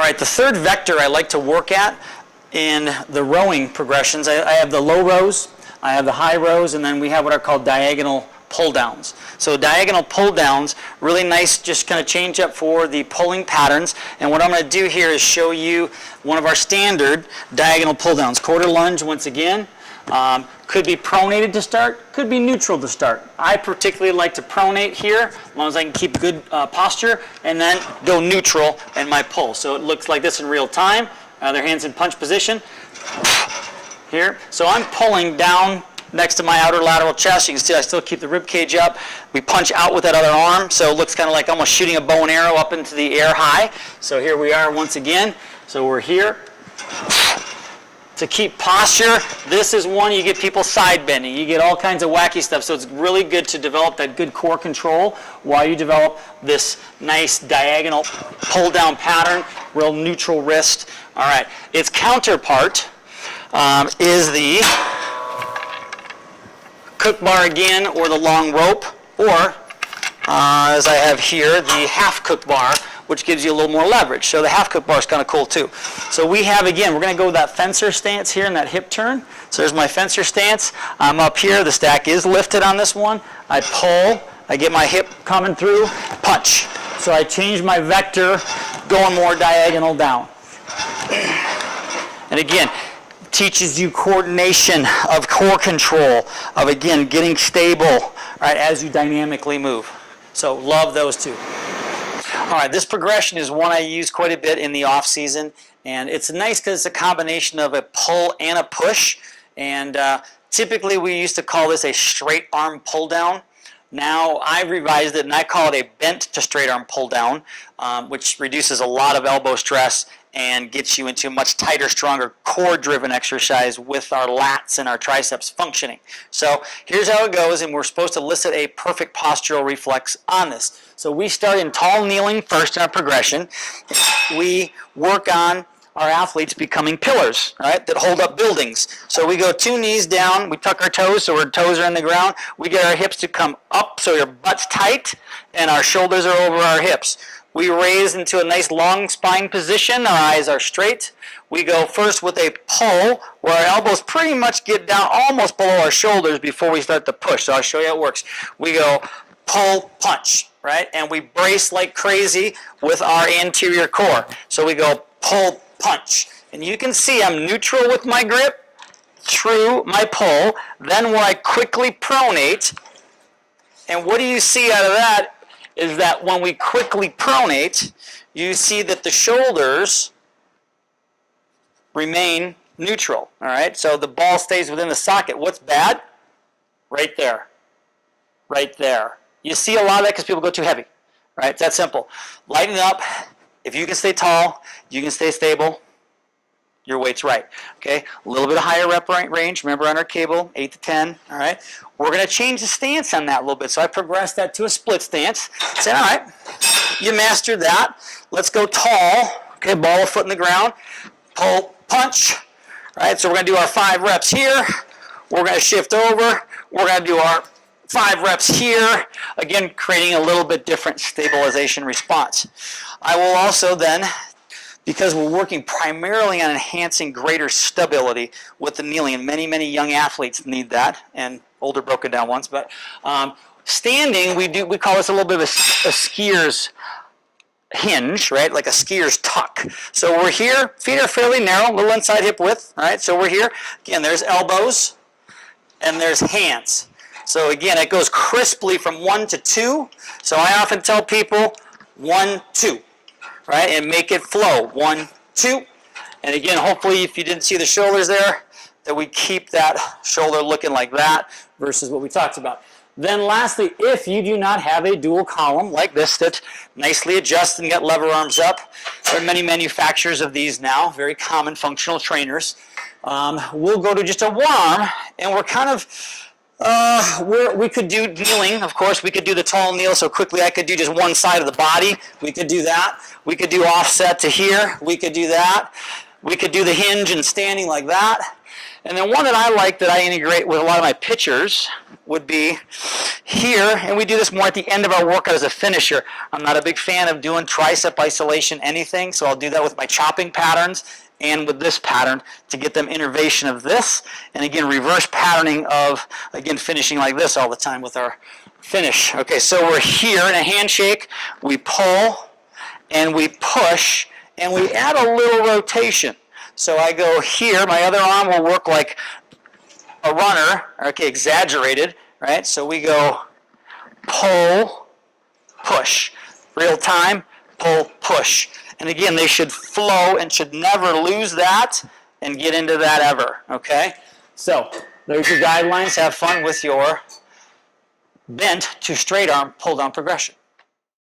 right, the third vector I like to work at in the rowing progressions, I have the low rows, I have the high rows, and then we have what are called diagonal pull downs. So diagonal pull downs, really nice, just kind of change up for the pulling patterns. And what I'm going to do here is show you one of our standard diagonal pull downs. Quarter lunge once again. Could be pronated to start, could be neutral to start. I particularly like to pronate here, as long as I can keep good posture, and then go neutral in my pull. So it looks like this in real time. Other hands in punch position. Here. So I'm pulling down next to my outer lateral chest. You can see I still keep the rib cage up. We punch out with that other arm, so it looks kind of like almost shooting a bow and arrow up into the air high. So here we are once again. So we're here. To keep posture, this is one you get people side bending. You get all kinds of wacky stuff, so it's really good to develop that good core control while you develop this nice diagonal pull down pattern, real neutral wrist. All right, its counterpart is the cook bar again, or the long rope, or as I have here, the half cook bar, which gives you a little more leverage. So the half cook bar is kind of cool too. So we have, again, we're going to go with that fencer stance here in that hip turn. So there's my fencer stance. I'm up here. The stack is lifted on this one. I pull. I get my hip coming through. Punch. So I change my vector, going more diagonal down. And again, teaches you coordination of core control, of, again, getting stable, right, as you dynamically move. So love those two. All right, this progression is one I use quite a bit in the off season, and it's nice because it's a combination of a pull and a push. And typically we used to call this a straight arm pull down. Now I've revised it and I call it a bent to straight arm pull down, which reduces a lot of elbow stress and gets you into a much tighter, stronger core-driven exercise with our lats and our triceps functioning. So here's how it goes, and we're supposed to elicit a perfect postural reflex on this. So we start in tall kneeling first in our progression. We work on our athletes becoming pillars, right, that hold up buildings. So we go 2 knees down, we tuck our toes so our toes are in the ground. We get our hips to come up so your butt's tight and our shoulders are over our hips. We raise into a nice long spine position. Our eyes are straight. We go first with a pull where our elbows pretty much get down almost below our shoulders before we start to push. So I'll show you how it works. We go pull, punch, right? And we brace like crazy with our anterior core. So we go pull, punch. And you can see I'm neutral with my grip through my pull. Then when I quickly pronate, and what do you see out of that? Is that when we quickly pronate, you see that the shoulders remain neutral, all right? So the ball stays within the socket. What's bad? Right there, right there. You see a lot of that because people go too heavy, right? It's that simple. Lighten up. If you can stay tall, you can stay stable, your weight's right, okay? A little bit of higher rep range. Remember on our cable, 8 to 10, all right? We're going to change the stance on that a little bit. So I progressed that to a split stance. Say, all right, you mastered that. Let's go tall, okay? Ball a foot in the ground. Pull, punch, all right? So we're going to do our 5 reps here. We're going to shift over. We're going to do our 5 reps here. Again, creating a little bit different stabilization response. I will also then, because we're working primarily on enhancing greater stability with the kneeling, and many, many young athletes need that, and older broken down ones, but standing, we call this a little bit of a skier's hinge, right, like a skier's tuck. So we're here, feet are fairly narrow, little inside hip width, all right, so we're here. Again, there's elbows, and there's hands. So again, it goes crisply from 1 to 2, so I often tell people 1, 2. Right, and make it flow. 1, 2. And again, hopefully, if you didn't see the shoulders there, that we keep that shoulder looking like that versus what we talked about. Then lastly, if you do not have a dual column like this that nicely adjusts and get lever arms up, there are many manufacturers of these now, very common functional trainers. We'll go to just a one arm, and we're kind of we could do kneeling, of course. We could do the tall kneel, so quickly I could do just one side of the body. We could do that. We could do offset to here. We could do that. We could do the hinge and standing like that. And then one that I like that I integrate with a lot of my pitchers would be here, and we do this more at the end of our workout as a finisher. I'm not a big fan of doing tricep isolation anything, so I'll do that with my chopping patterns and with this pattern to get them innervation of this, and again, reverse patterning of, again, finishing like this all the time with our finish. Okay, so we're here in a handshake, we pull, and we push, and we add a little rotation. So I go here, my other arm will work like a runner, okay, exaggerated, right? So we go pull, push. Real time, pull, push. And again, they should flow and should never lose that and get into that ever, okay? So there's your guidelines. Have fun with your bent to straight arm pull down progression.